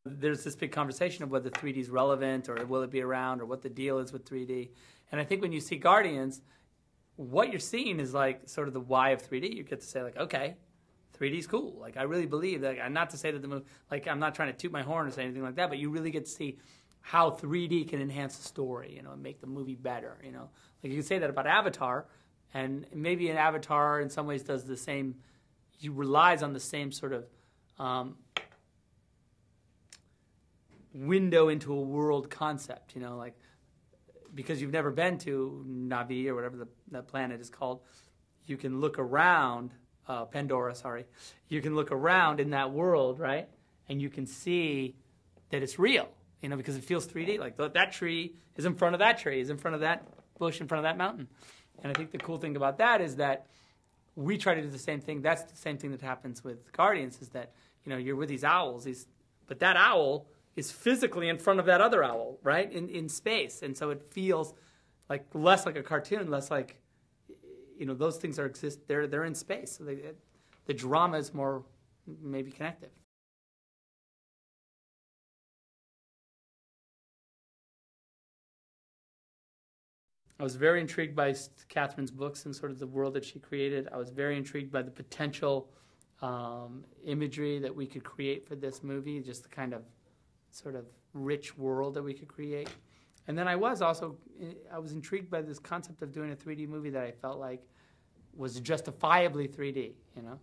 There's this big conversation of whether 3D is relevant or will it be around or what the deal is with 3D. And I think when you see Guardians, what you're seeing is like sort of the why of 3D. You get to say like, okay, 3D is cool. Like I really believe that. And not to say that the movie, like I'm not trying to toot my horn or say anything like that, but you really get to see how 3D can enhance the story, you know, and make the movie better, you know. Like you can say that about Avatar, and maybe an Avatar in some ways does the same. He relies on the same sort of window into a world concept, you know, like because you've never been to Navi or whatever that planet is called, you can look around, Pandora, sorry, you can look around in that world, right, and you can see that it's real, you know, because it feels 3D, like that tree is in front of that tree, is in front of that bush, in front of that mountain. And I think the cool thing about that is that we try to do the same thing. That's the same thing that happens with Guardians, is that, you know, you're with these owls, but that owl is physically in front of that other owl, right, in space. And so it feels like less like a cartoon, less like, you know, those things they're in space. So the drama is more maybe connected. I was very intrigued by Catherine's books and sort of the world that she created. I was very intrigued by the potential imagery that we could create for this movie, just the kind of sort of rich world that we could create. And then I was intrigued by this concept of doing a 3D movie that I felt like was justifiably 3D, you know?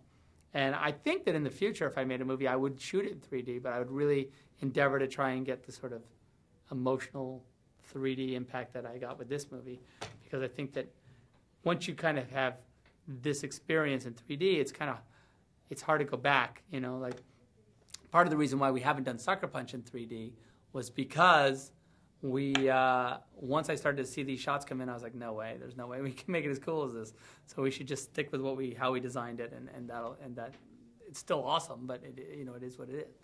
And I think that in the future, if I made a movie, I would shoot it in 3D, but I would really endeavor to try and get the sort of emotional 3D impact that I got with this movie, because I think that once you kind of have this experience in 3D, it's hard to go back, you know, like part of the reason why we haven't done Sucker Punch in 3D was because once I started to see these shots come in, I was like, no way, there's no way we can make it as cool as this. So we should just stick with how we designed it, and that it's still awesome, but you know, it is what it is.